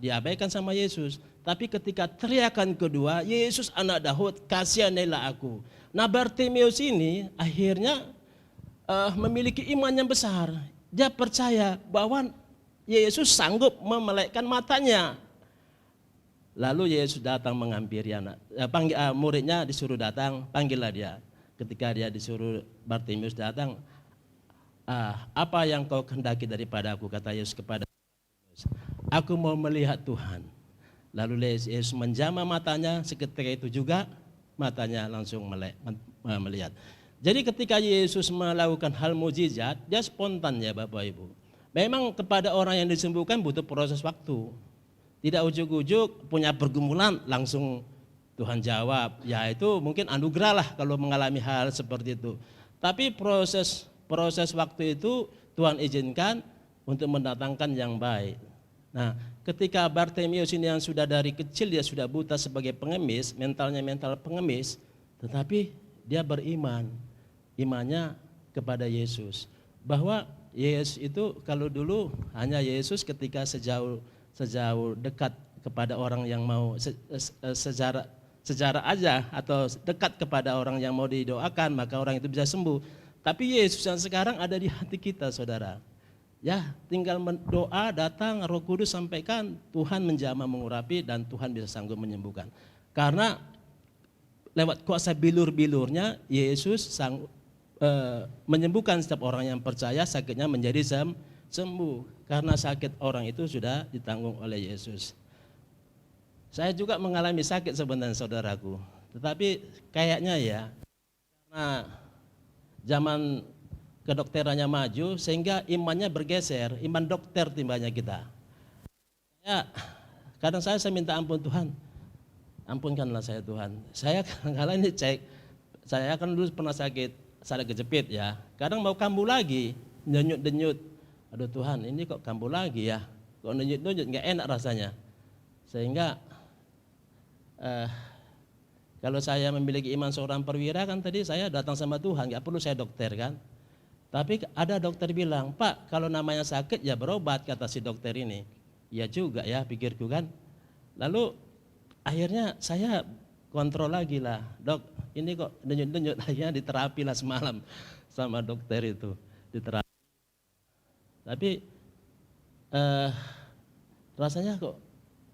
diabaikan sama Yesus. Tapi ketika teriakan kedua, "Yesus, anak Daud, kasihanilah aku." Nah, Bartimius ini akhirnya memiliki iman yang besar. Dia percaya bahwa Yesus sanggup memelekkan matanya. Lalu Yesus datang menghampiri muridnya disuruh datang, panggillah dia. Ketika dia disuruh, Bartimius datang, "Apa yang kau kehendaki daripada aku?" kata Yesus kepada Bartimius. "Aku mau melihat Tuhan." Lalu Yesus menjamah matanya, seketika itu juga matanya langsung melihat. Jadi ketika Yesus melakukan hal mujizat, dia spontan ya Bapak Ibu. Memang kepada orang yang disembuhkan butuh proses waktu. Tidak ujuk-ujuk punya pergumulan langsung Tuhan jawab. Ya itu mungkin anugerah lah kalau mengalami hal seperti itu. Tapi proses waktu itu Tuhan izinkan untuk mendatangkan yang baik. Nah, ketika Bartimius ini yang sudah dari kecil dia sudah buta sebagai pengemis, mentalnya mental pengemis, tetapi dia beriman. Imannya kepada Yesus. Bahwa Yesus itu kalau dulu hanya Yesus ketika sejauh dekat kepada orang yang mau sejarah aja atau dekat kepada orang yang mau didoakan, maka orang itu bisa sembuh. Tapi Yesus yang sekarang ada di hati kita, saudara. Ya, tinggal doa, datang, Roh Kudus sampaikan, Tuhan menjamah mengurapi dan Tuhan bisa sanggup menyembuhkan. Karena lewat kuasa bilur-bilurnya Yesus menyembuhkan setiap orang yang percaya, sakitnya menjadi sembuh. Karena sakit orang itu sudah ditanggung oleh Yesus. Saya juga mengalami sakit sebenarnya saudaraku. Tetapi kayaknya ya, karena zaman kedokterannya maju sehingga imannya bergeser, iman dokter timbanya kita. Ya, kadang saya minta ampun Tuhan, ampunkanlah saya Tuhan. Saya kadang-kadang ini saya kan dulu pernah sakit kejepit ya. Kadang mau kambuh lagi, denyut-denyut. Aduh Tuhan, ini kok kambuh lagi ya? Kok denyut-denyut, nggak enak rasanya. Sehingga kalau saya memiliki iman seorang perwira kan tadi saya datang sama Tuhan, nggak perlu saya dokter kan. Tapi ada dokter bilang, "Pak, kalau namanya sakit ya berobat," kata si dokter ini. Ya juga ya pikirku kan. Lalu akhirnya saya kontrol lagi lah, "Dok, ini kok denyut-denyut," akhirnya diterapi lah semalam sama dokter itu. diterapi. Tapi rasanya kok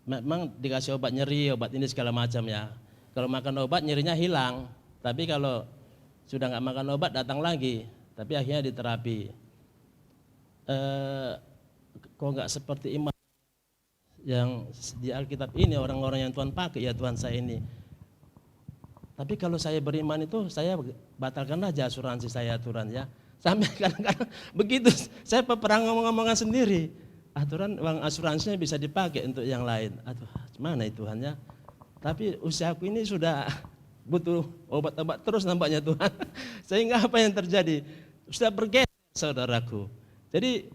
memang dikasih obat nyeri, obat ini segala macam ya. Kalau makan obat nyerinya hilang, tapi kalau sudah nggak makan obat datang lagi. Tapi akhirnya diterapi. Kok nggak seperti iman yang di Alkitab ini, orang-orang yang Tuhan pakai, ya Tuhan saya ini. Tapi kalau saya beriman itu, saya batalkan aja asuransi saya aturan ya. Sampai kadang-kadang begitu, saya pernah ngomong-ngomongan sendiri. Aturan uang asuransinya bisa dipakai untuk yang lain. Aduh, mana itu Tuhan ya. Tapi usiaku ini sudah butuh obat-obat terus nampaknya Tuhan. Sehingga apa yang terjadi? Sudah bergeser saudaraku. Jadi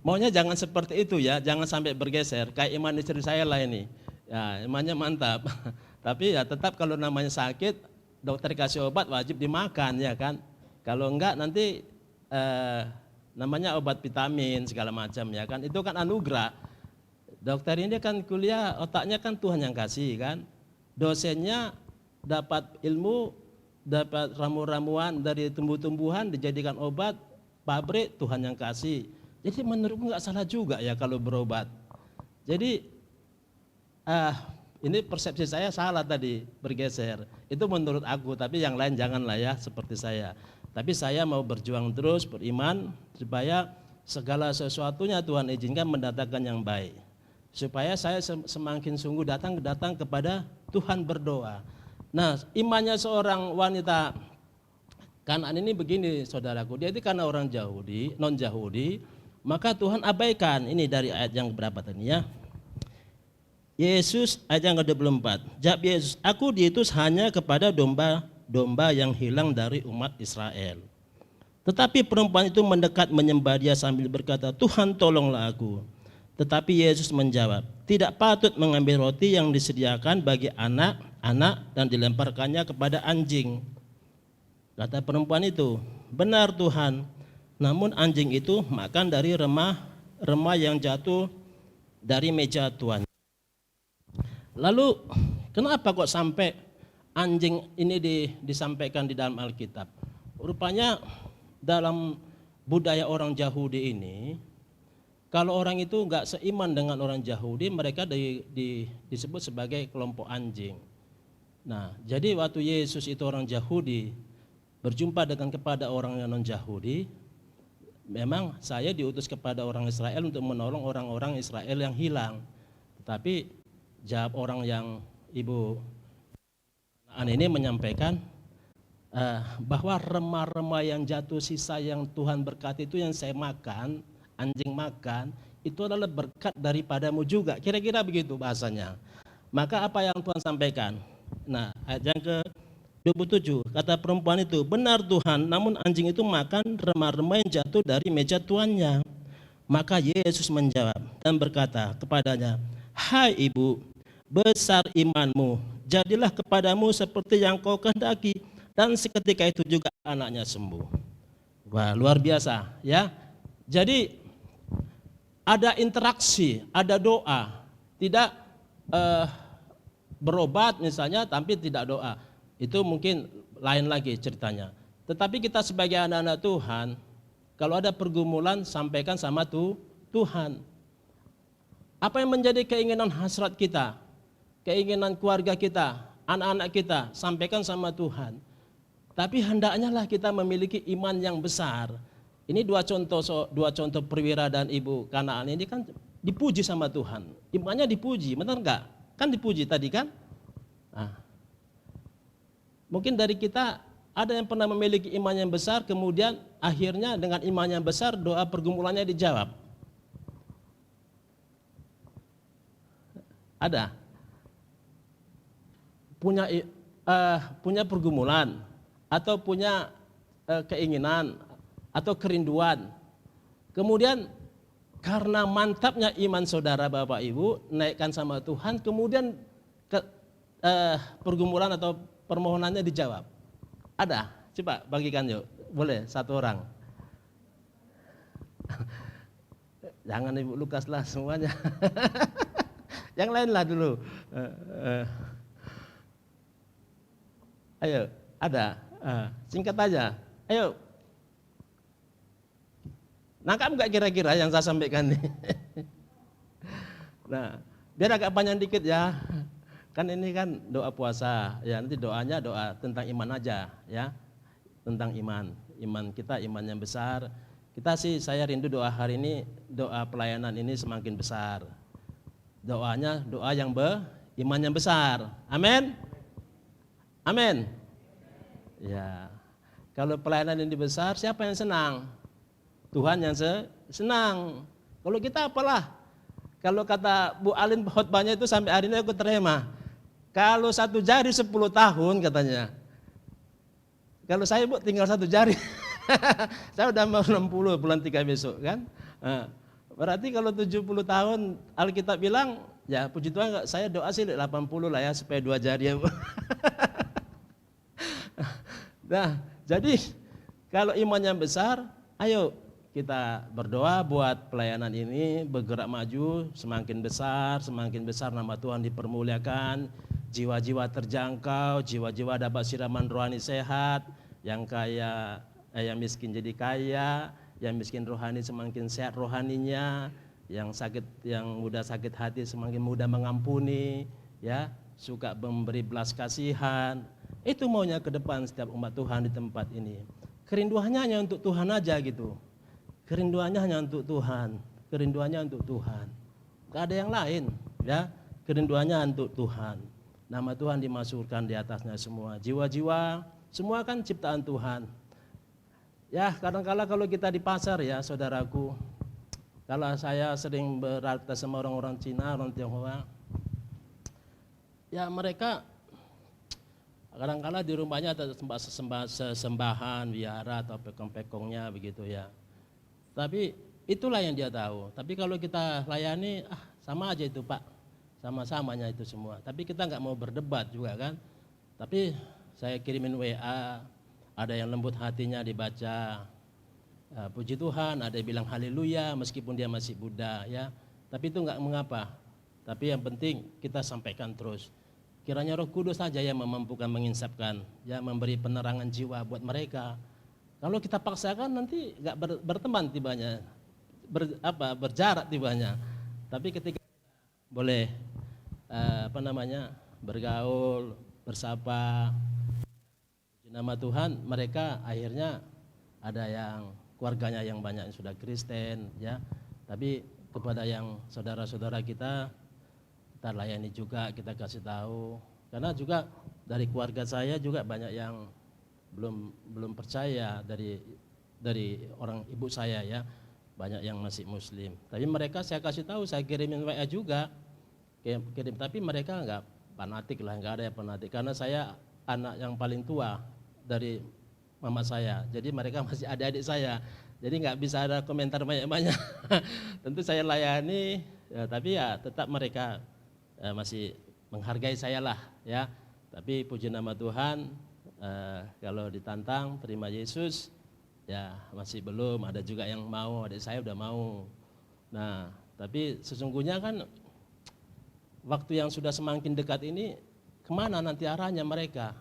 maunya jangan seperti itu ya, jangan sampai bergeser. Kayak iman istri saya lah ini. Ya, imannya mantap. Tapi ya tetap kalau namanya sakit, dokter kasih obat wajib dimakan ya kan. Kalau enggak nanti namanya obat vitamin segala macam ya kan. Itu kan anugerah. Dokter ini kan kuliah, otaknya kan Tuhan yang kasih kan. Dosennya dapat ilmu, dapat ramu-ramuan dari tumbuh-tumbuhan dijadikan obat, pabrik Tuhan yang kasih. Jadi menurutku nggak salah juga ya kalau berobat. Jadi ini persepsi saya salah tadi, bergeser. Itu menurut aku, tapi yang lain janganlah ya seperti saya. Tapi saya mau berjuang terus, beriman supaya segala sesuatunya Tuhan izinkan mendatangkan yang baik. Supaya saya semakin sungguh datang kepada Tuhan berdoa. Nah, imannya seorang wanita Kanaan ini begini saudaraku, dia itu karena orang Yahudi, non Yahudi, maka Tuhan abaikan. Ini dari ayat yang berapa tadi ya? Yesus ayat yang ke-24. Jawab Yesus, aku diutus hanya kepada domba-domba yang hilang dari umat Israel. Tetapi perempuan itu mendekat menyembah dia sambil berkata, Tuhan tolonglah aku. Tetapi Yesus menjawab, tidak patut mengambil roti yang disediakan bagi anak-anak dan dilemparkannya kepada anjing. Kata perempuan itu, benar Tuhan, namun anjing itu makan dari remah yang jatuh dari meja Tuhan. Lalu kenapa kok sampai anjing ini disampaikan di dalam Alkitab? Rupanya dalam budaya orang Yahudi ini, kalau orang itu enggak seiman dengan orang Yahudi, mereka disebut sebagai kelompok anjing. Nah, jadi waktu Yesus itu orang Yahudi berjumpa kepada orang yang non Yahudi, memang saya diutus kepada orang Israel untuk menolong orang-orang Israel yang hilang. Tetapi jawab orang yang ibu ini menyampaikan bahwa remah-remah yang jatuh sisa yang Tuhan berkati itu yang saya makan, anjing makan, itu adalah berkat daripadamu juga. Kira-kira begitu bahasanya. Maka apa yang Tuhan sampaikan? Nah, ayat yang ke-27, kata perempuan itu, benar Tuhan, namun anjing itu makan remah-remah yang jatuh dari meja tuannya. Maka Yesus menjawab dan berkata kepadanya, hai ibu, besar imanmu, jadilah kepadamu seperti yang kau kehendaki. Dan seketika itu juga anaknya sembuh. Wah, luar biasa ya. Jadi ada interaksi, ada doa, tidak berobat misalnya tapi tidak doa. Itu mungkin lain lagi ceritanya. Tetapi kita sebagai anak-anak Tuhan, kalau ada pergumulan sampaikan sama Tuhan. Apa yang menjadi keinginan hasrat kita, keinginan keluarga kita, anak-anak kita, sampaikan sama Tuhan. Tapi hendaknya lah kita memiliki iman yang besar. Ini dua contoh perwira dan ibu Kanaan ini kan dipuji sama Tuhan. Imannya dipuji, benar enggak? Kan dipuji tadi kan? Nah, mungkin dari kita ada yang pernah memiliki iman yang besar, kemudian akhirnya dengan iman yang besar doa pergumulannya dijawab. Ada? Punya pergumulan atau punya keinginan atau kerinduan. Kemudian karena mantapnya iman saudara Bapak Ibu naikkan sama Tuhan, kemudian pergumulan atau permohonannya dijawab. Ada? Coba bagikan yuk. Boleh satu orang. Jangan Ibu Lukas lah semuanya. Yang lain lah dulu. Ayo, ada. Singkat aja. Ayo. Nangkap nggak kira-kira yang saya sampaikan nih? Nah, biar agak panjang dikit ya. Kan ini kan doa puasa, ya nanti doanya doa tentang iman aja ya. Tentang iman. Iman kita iman yang besar. Kita sih saya rindu doa hari ini, doa pelayanan ini semakin besar. Doanya doa yang iman yang besar. Amin. Amin. Ya. Kalau pelayanan ini besar, siapa yang senang? Tuhan yang senang. Kalau kita apalah? Kalau kata Bu Alin khotbahnya itu sampai hari ini aku terima. Kalau 1 jari 10 tahun katanya. Kalau saya Bu tinggal 1 jari. Saya udah mau 60 bulan 3 besok kan. Berarti kalau 70 tahun Alkitab bilang, ya puji Tuhan saya doa sih 80 lah ya supaya 2 jari ya Bu. Nah, jadi kalau imannya besar, ayo kita berdoa buat pelayanan ini bergerak maju, semakin besar nama Tuhan dipermuliakan, jiwa-jiwa terjangkau, jiwa-jiwa dapat siraman rohani sehat, yang kaya, yang miskin jadi kaya, yang miskin rohani semakin sehat rohaninya, yang sakit, yang mudah sakit hati semakin mudah mengampuni, ya, suka memberi belas kasihan. Itu maunya ke depan setiap umat Tuhan di tempat ini. Kerinduannya hanya untuk Tuhan aja gitu. Kerinduannya hanya untuk Tuhan, kerinduannya untuk Tuhan. Gak ada yang lain, ya. Kerinduannya untuk Tuhan. Nama Tuhan dimasukkan di atasnya semua. Jiwa-jiwa, semua kan ciptaan Tuhan. Ya, kadang-kala kalau kita di pasar ya, saudaraku, kalau saya sering berarti sama orang-orang Cina, orang Tionghoa, ya mereka kadang-kala di rumahnya ada sesembahan, wihara atau pekong-pekongnya begitu ya. Tapi itulah yang dia tahu. Tapi kalau kita layani, sama aja itu Pak, sama-samanya itu semua. Tapi kita nggak mau berdebat juga kan. Tapi saya kirimin WA, ada yang lembut hatinya dibaca, puji Tuhan, ada yang bilang haleluya meskipun dia masih Buddha ya. Tapi itu nggak mengapa. Tapi yang penting kita sampaikan terus. Kiranya Roh Kudus saja yang memampukan menginsapkan, ya memberi penerangan jiwa buat mereka. Kalau kita paksakan nanti nggak berteman tibanya, berjarak tibanya. Tapi ketika boleh bergaul, bersapa, nama Tuhan, mereka akhirnya ada yang keluarganya yang banyak yang sudah Kristen, ya. Tapi kepada yang saudara-saudara kita layani juga, kita kasih tahu. Karena juga dari keluarga saya juga banyak yang belum percaya dari orang ibu saya ya, banyak yang masih Muslim. Tapi mereka saya kasih tahu, saya kirimin WA juga, kirim. Tapi mereka nggak fanatik lah, nggak ada yang fanatik. Karena saya anak yang paling tua dari mama saya, jadi mereka masih adik-adik saya. Jadi nggak bisa ada komentar banyak-banyak. Tentu saya layani, ya, tapi ya tetap mereka masih menghargai saya lah ya. Tapi puji nama Tuhan. Kalau ditantang terima Yesus ya masih belum, ada juga yang mau, adik saya udah mau. Nah tapi sesungguhnya kan waktu yang sudah semakin dekat ini, kemana nanti arahnya mereka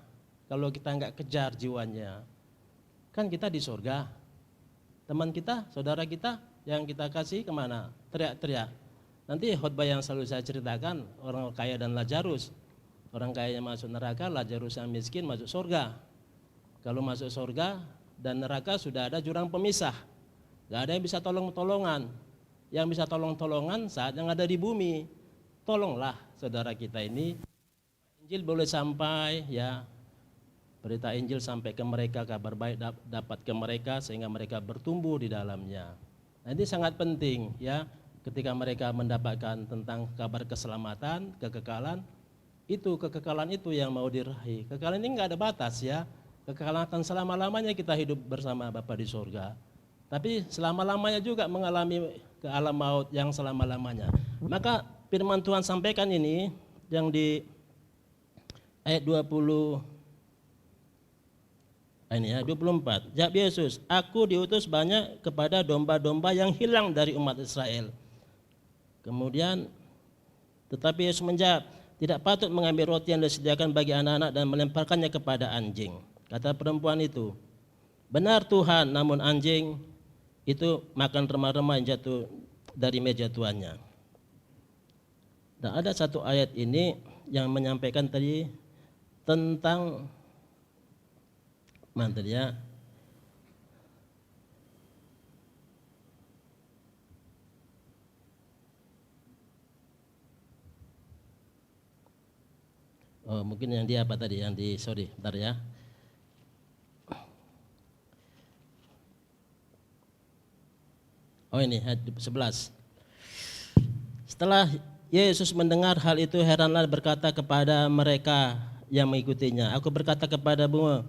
kalau kita nggak kejar jiwanya? Kan kita di surga, teman kita, saudara kita yang kita kasih kemana? Teriak-teriak. Nanti khotbah yang selalu saya ceritakan, orang kaya dan Lazarus. Orang kayanya masuk neraka, Lazarus yang miskin masuk surga. Kalau masuk surga dan neraka sudah ada jurang pemisah. Gak ada yang bisa tolong-tolongan. Yang bisa tolong-tolongan saat yang ada di bumi. Tolonglah saudara kita ini. Injil boleh sampai ya. Berita Injil sampai ke mereka, kabar baik dapat ke mereka sehingga mereka bertumbuh di dalamnya. Nah, ini sangat penting ya. Ketika mereka mendapatkan tentang kabar keselamatan, kekekalan, kekekalan itu yang mau diraih. Kekekalan ini nggak ada batas ya. Kekekalan akan selama-lamanya kita hidup bersama Bapa di surga. Tapi selama-lamanya juga mengalami ke alam maut yang selama-lamanya. Maka firman Tuhan sampaikan ini yang di ayat 24. Jawab Yesus, aku diutus banyak kepada domba-domba yang hilang dari umat Israel. Kemudian tetapi Yesus menjawab, tidak patut mengambil roti yang disediakan bagi anak-anak dan melemparkannya kepada anjing. Kata perempuan itu, benar Tuhan, namun anjing itu makan remah-remah yang jatuh dari meja tuannya. Dan ada satu ayat ini yang menyampaikan tadi tentang mana tadi ya? Oh, mungkin yang dia apa tadi? Yang di sorry, bentar ya. Oh ini ayat 11. Setelah Yesus mendengar hal itu, heranlah berkata kepada mereka yang mengikutinya, aku berkata kepadamu,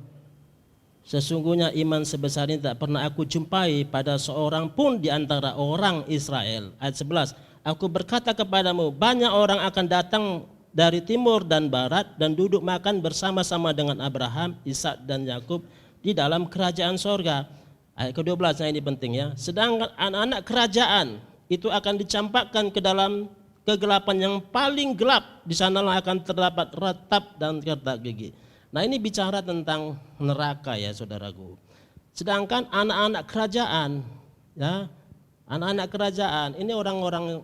sesungguhnya iman sebesar ini tak pernah aku jumpai pada seorang pun di antara orang Israel. Ayat 11, aku berkata kepadamu, banyak orang akan datang dari timur dan barat dan duduk makan bersama-sama dengan Abraham, Ishak dan Yakub di dalam kerajaan sorga. Ayat ke-12, nah ini penting ya. Sedangkan anak-anak kerajaan itu akan dicampakkan ke dalam kegelapan yang paling gelap. Di sanalah akan terdapat ratap dan kertak gigi. Nah ini bicara tentang neraka ya saudaraku. Sedangkan anak-anak kerajaan, ya, anak-anak kerajaan ini orang-orang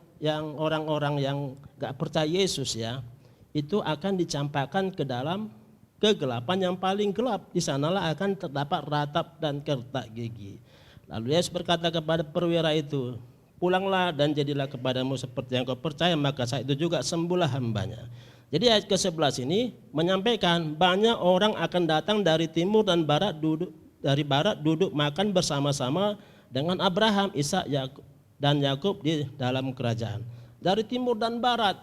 yang gak percaya Yesus ya, itu akan dicampakkan ke dalam kegelapan yang paling gelap. Di sanalah akan terdapat ratap dan kertak gigi. Lalu Yesus berkata kepada perwira itu, pulanglah dan jadilah kepadamu seperti yang kau percaya, maka saat itu juga sembuhlah hambanya. Jadi ayat ke-11 ini menyampaikan banyak orang akan datang dari timur dan barat duduk makan bersama-sama dengan Abraham, Ishak, dan Yakub di dalam kerajaan. Dari timur dan barat.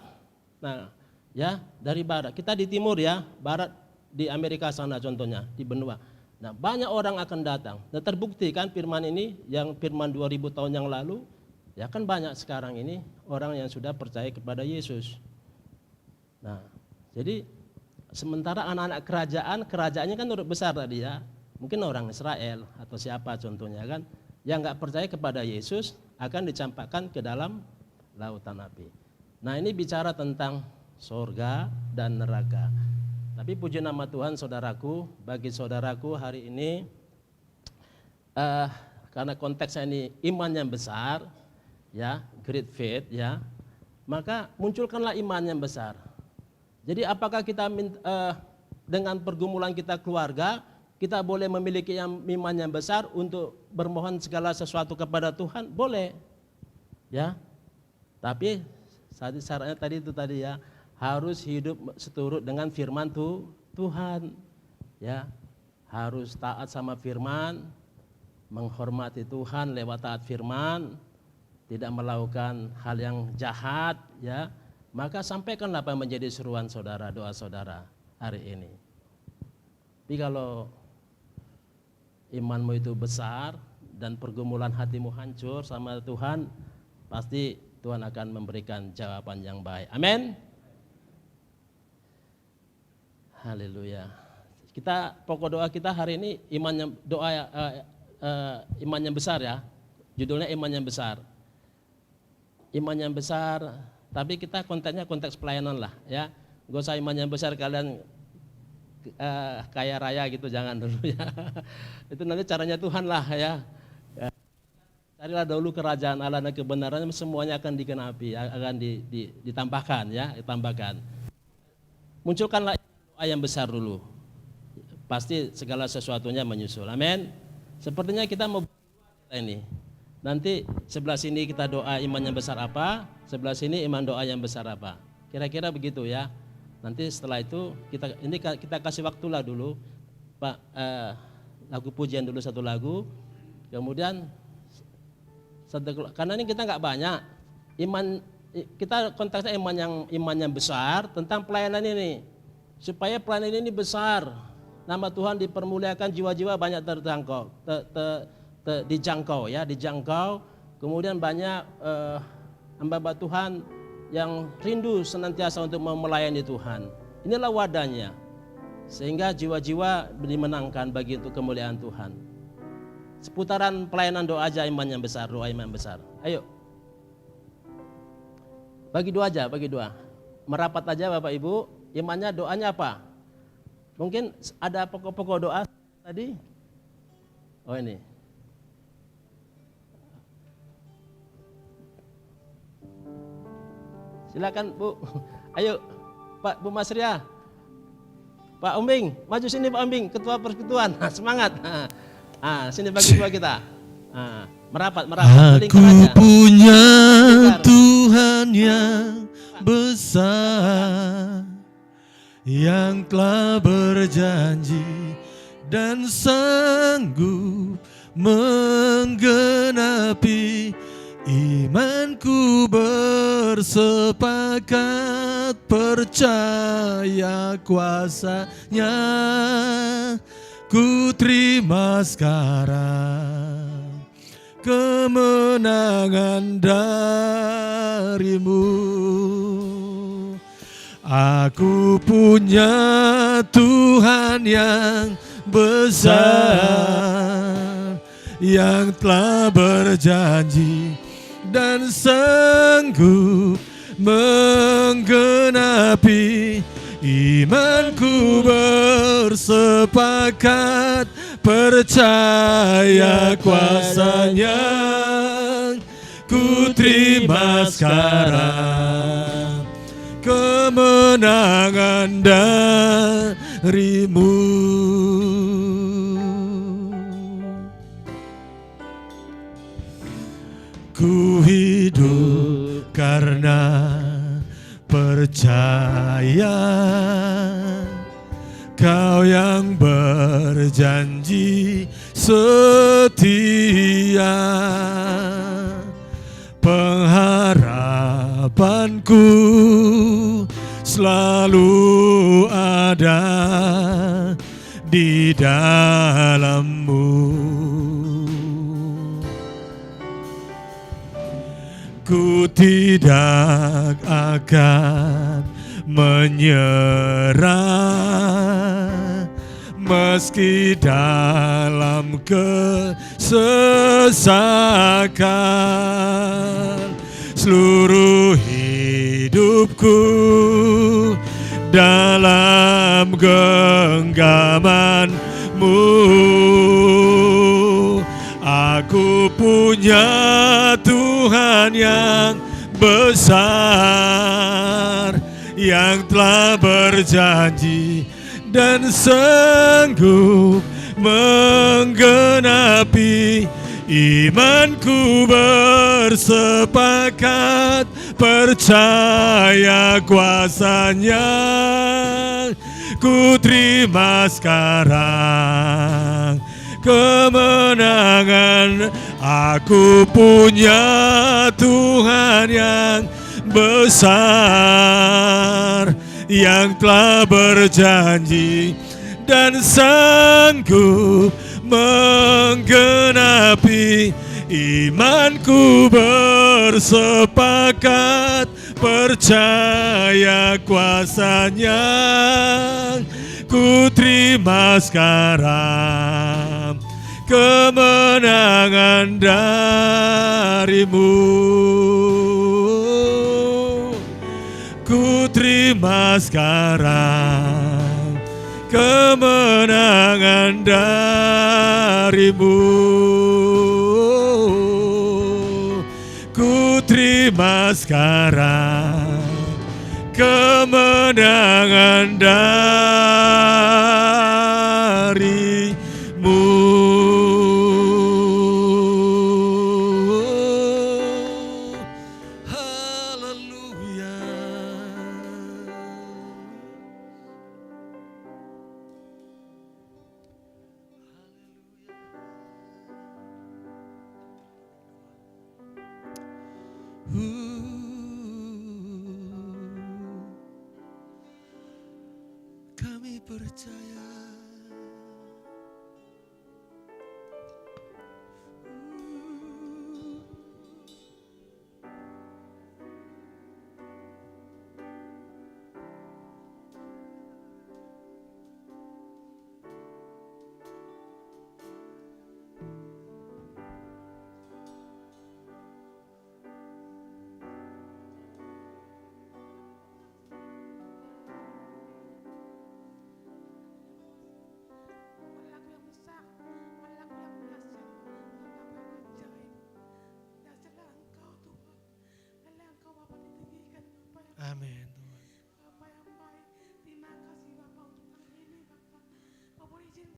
Nah, ya, dari barat. Kita di timur ya, barat di Amerika sana contohnya, di benua. Nah, banyak orang akan datang. Dan terbukti kan firman ini yang firman 2000 tahun yang lalu, ya kan banyak sekarang ini orang yang sudah percaya kepada Yesus. Nah, jadi sementara anak-anak kerajaannya kan urut besar tadi ya. Mungkin orang Israel atau siapa contohnya kan, yang nggak percaya kepada Yesus akan dicampakkan ke dalam lautan api. Nah, ini bicara tentang surga dan neraka. Tapi puji nama Tuhan saudaraku, bagi saudaraku hari ini karena konteksnya ini iman yang besar, ya, great faith ya, maka munculkanlah iman yang besar. Jadi apakah kita dengan pergumulan kita keluarga, kita boleh memiliki iman yang besar untuk bermohon segala sesuatu kepada Tuhan? Boleh, ya. Tapi syaratnya tadi ya, harus hidup seturut dengan firman Tuhan, ya. Harus taat sama firman, menghormati Tuhan lewat taat firman, tidak melakukan hal yang jahat, ya. Maka sampaikanlah apa yang menjadi seruan saudara, doa saudara hari ini. Tapi kalau imanmu itu besar dan pergumulan hatimu hancur sama Tuhan, pasti Tuhan akan memberikan jawaban yang baik. Amin. Haleluya. Kita pokok doa kita hari ini iman yang besar ya. Judulnya iman yang besar. Iman yang besar, tapi kita konteksnya konteks pelayanan lah ya. Gak usah iman yang besar kalian kaya raya gitu, jangan dulu ya. Itu nanti caranya Tuhan lah ya. Carilah dahulu kerajaan Allah dan kebenaran, semuanya akan digenapi, akan ditambahkan ya, ditambahkan. Munculkanlah doa yang besar dulu. Pasti segala sesuatunya menyusul. Amin. Sepertinya kita mau ini. Nanti sebelah sini kita doa iman yang besar apa, sebelah sini iman doa yang besar apa. Kira-kira begitu ya. Nanti setelah itu kita kasih waktulah dulu, Pak, lagu pujian dulu satu lagu, kemudian karena ini kita nggak banyak iman, kita konteksnya iman yang besar tentang pelayanan ini, supaya pelayanan ini besar, nama Tuhan dipermuliakan, jiwa-jiwa banyak dijangkau, kemudian banyak hamba Tuhan yang rindu senantiasa untuk melayani Tuhan. Inilah wadahnya, sehingga jiwa-jiwa dimenangkan bagi untuk kemuliaan Tuhan. Seputaran pelayanan doa aja, iman yang besar, doa iman besar. Ayo, bagi doa aja, bagi doa. Merapat aja Bapak Ibu, imannya doanya apa? Mungkin ada pokok-pokok doa tadi. Oh ini. Silakan Bu. Ayo Pak Bu Masria. Pak Umbing, maju sini Pak Umbing, ketua persekutuan. Semangat. Sini bagi dua kita. Merapat. Aku Melingkar aja. punya Melingkar. Tuhan yang besar, yang telah berjanji dan sanggup menggenapi. Imanku bersepakat percaya kuasanya. Ku terima sekarang kemenangan darimu. Aku punya Tuhan yang besar, yang telah berjanji dan sanggup menggenapi. Imanku bersepakat percaya kuasanya. Ku terima sekarang kemenangan darimu. Ku hidup karena percaya Kau yang berjanji setia. Pengharapanku selalu ada di dalam-Mu. Ku tidak akan menyerah meski dalam kesesakan. Seluruh hidupku dalam genggaman-Mu. Aku punya Tuhan yang besar, yang telah berjanji dan sanggup menggenapi. Imanku bersepakat percaya kuasanya. Ku terima sekarang kemenangan. Aku punya Tuhan yang besar, yang telah berjanji dan sanggup menggenapi. Imanku bersepakat percaya kuasanya. Ku terima sekarang kemenangan darimu. Ku terima sekarang kemenangan darimu. Ku terima sekarang kemenangan darimu. Haleluya. Kami percaya. Amin.